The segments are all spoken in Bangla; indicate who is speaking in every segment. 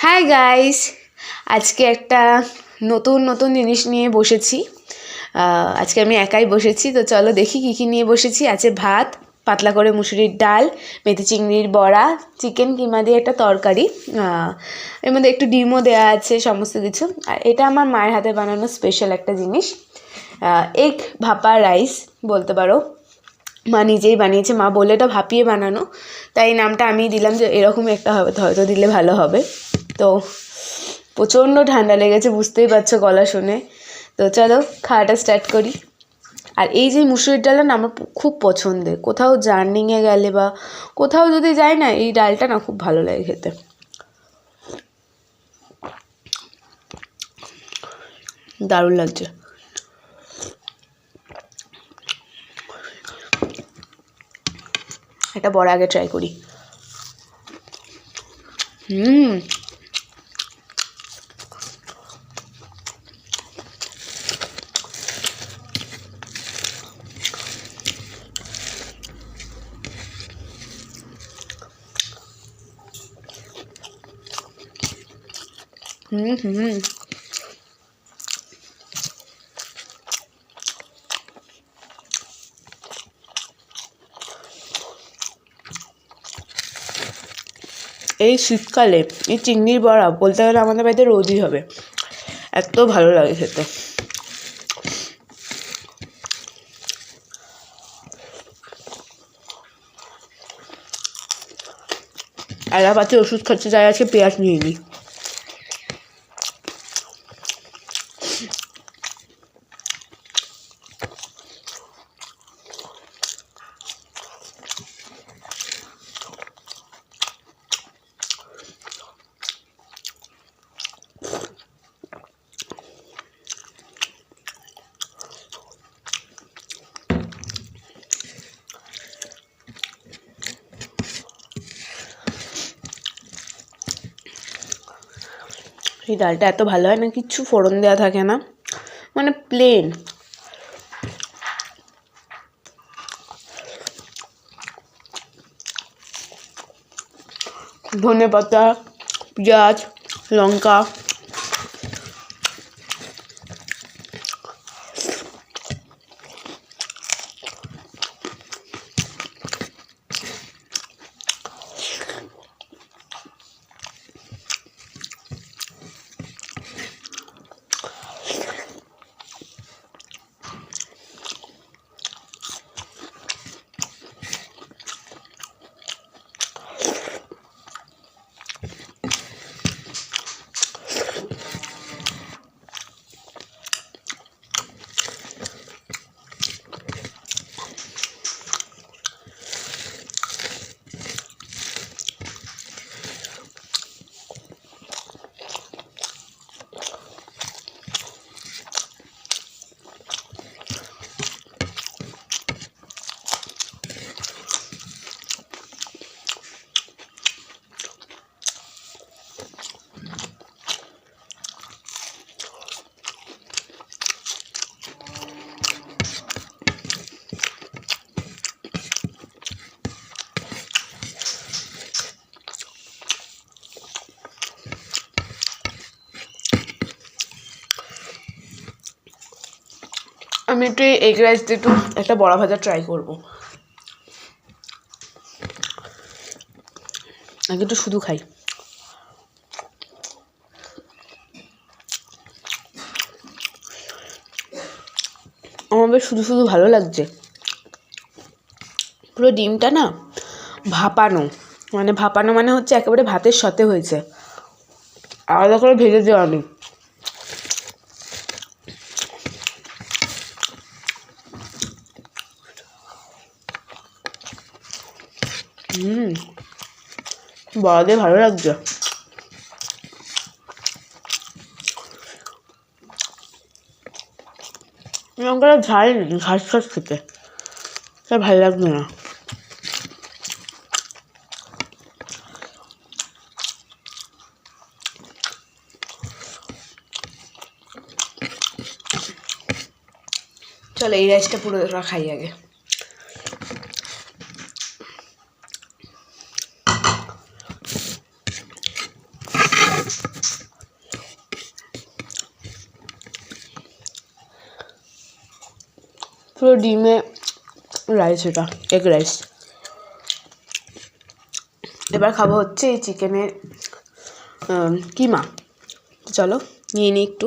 Speaker 1: হাই গাইস, আজকে একটা নতুন নতুন জিনিস নিয়ে বসেছি। আজকে আমি একাই বসেছি, তো চলো দেখি কী কী নিয়ে বসেছি। আছে ভাত, পাতলা করে মুসুরির ডাল, মেথি চিংড়ির বড়া, চিকেন কিমা দিয়ে একটা তরকারি, এর মধ্যে একটু ডিমও দেওয়া আছে, সমস্ত কিছু। আর এটা আমার মায়ের হাতে বানানো স্পেশাল একটা জিনিস, এগ ভাপা রাইস বলতে পারো। মা নিজেই বানিয়েছে, মা বলে এটা ভাপিয়ে বানানো, তাই নামটা আমি দিলাম যে এরকমই একটা হবে, হয়তো দিলে ভালো হবে। তো প্রচণ্ড ঠান্ডা লেগেছে, বুঝতেই পারছো গলা শুনে। তো চলো খাওয়াটা স্টার্ট করি। আর এই যে মুসুরির ডালটা না আমার খুব পছন্দের, কোথাও জার্নিংয়ে গেলে বা কোথাও যদি যাই না, এই ডালটা না খুব ভালো লাগে খেতে। দারুণ লাগছে। এটা বড় আগে ট্রাই করি। এই শীতকালে এই চিংড়ির বড়া বলতে গেলে আমাদের বাড়িতে রোজই হবে, এত ভালো লাগে খেতে। এলাপাতে ওষুধ খাচ্ছে, যাই আজকে পেঁয়াজ নিয়ে নিই। এই ডালটা এত ভালো হয় না, কিচ্ছু ফোড়ন দেওয়া থাকে না, মানে প্লেন। ধনে পাতা, পেঁয়াজ, লঙ্কা, আমি একটু এগ রাইস দিয়ে একটু একটা বড়া ভাজা ট্রাই করবো। আগে একটু শুধু খাই। আমার বেশ শুধু শুধু ভালো লাগছে। পুরো ডিমটা না ভাপানো, ভাপানো মানে হচ্ছে একেবারে ভাতের সাথে হয়েছে, আলাদা করে ভেজে দেওয়া নেই। বড়া দিয়ে ভালো লাগছে। লঙ্কাটা ঝাল নেই, ঘাস ঘাস খেতে, তাই ভালো লাগছে না। চলো এই রাইসটা পুরো খাই আগে। পুরো ডিমে রাইস, এটা এগ রাইস। এবার খাবো হচ্ছে এই চিকেনের কিমা। চলো নিয়ে নিই একটু।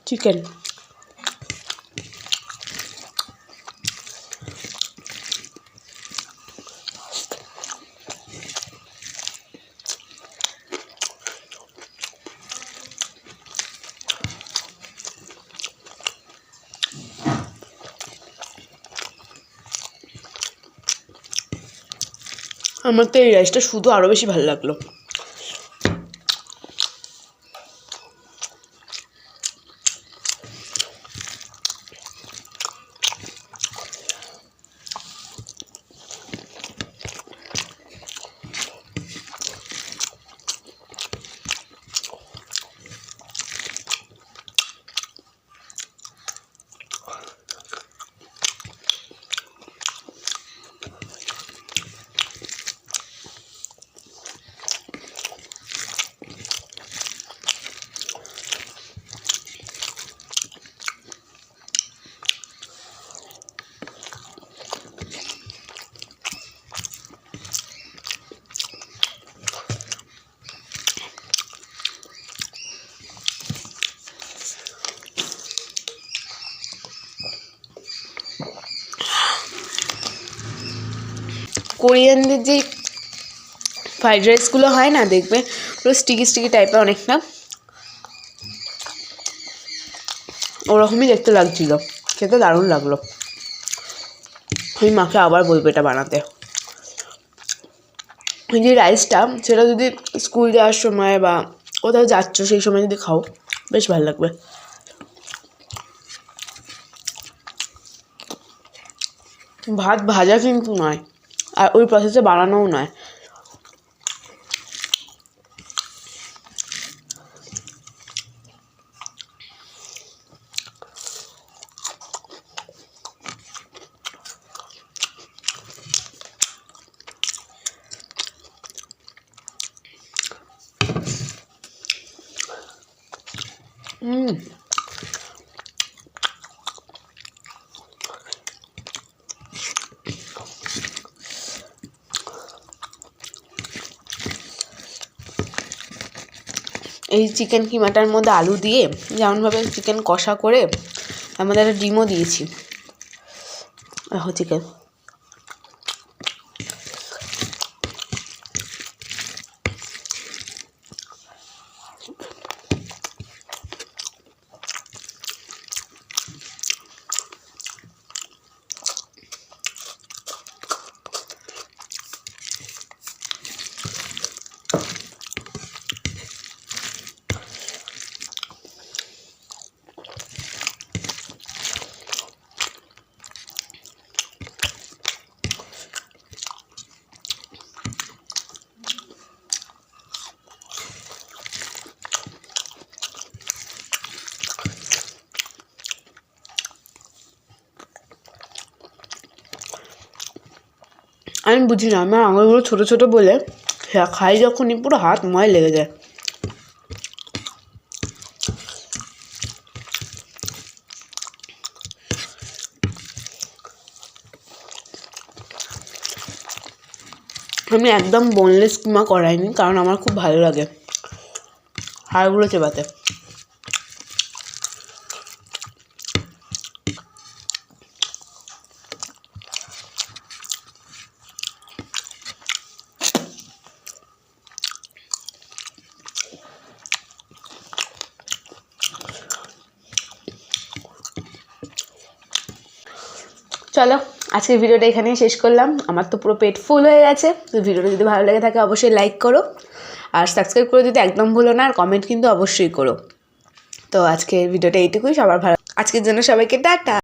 Speaker 1: চিকেন আমার তো এই রাইসটা শুধু আরও বেশি ভালো লাগলো। কোরিয়ানদের যে ফ্রাইড রাইসগুলো হয় না, দেখবে পুরো স্টিকি স্টিকি টাইপের, অনেকটা ওরকমই দেখতে লাগছিল, খেতে দারুণ লাগলো। আমি মাকে আবার বলবো এটা বানাতে। ওই যে রাইসটা, সেটা যদি স্কুল যাওয়ার সময় বা কোথাও যাচ্ছ সেই সময় যদি খাও, বেশ ভালো লাগবে। ভাত ভাজা কিন্তু নয়, আর ওই প্রসেসে বানানোও নয়। এই চিকেন কিমাটার মধ্যে আলু দিয়ে যেমনভাবে চিকেন কষা করে আমাদের একটা ডিমও দিয়েছি। চিকেন আমি বুঝি না, আমার আঙুলগুলো ছোটো ছোটো বলে খাই যখনই পুরো হাত ময় লেগে যায়। আমি একদম বোনলেস কিমা করাইনি, কারণ আমার খুব ভালো লাগে হাড়গুলো চেবাতে। চলো আজকের ভিডিওটা এখানেই শেষ করলাম। আমার তো পুরো পেট ফুল হয়ে গেছে। তো ভিডিওটা যদি ভালো লেগে থাকে অবশ্যই লাইক করো, আর সাবস্ক্রাইব করে দিতে একদম ভুলো না, আর কমেন্ট কিন্তু অবশ্যই করো। তো আজকের ভিডিওটা এইটুকুই। সবার ভালো, আজকের জন্য সবাইকে টাটা।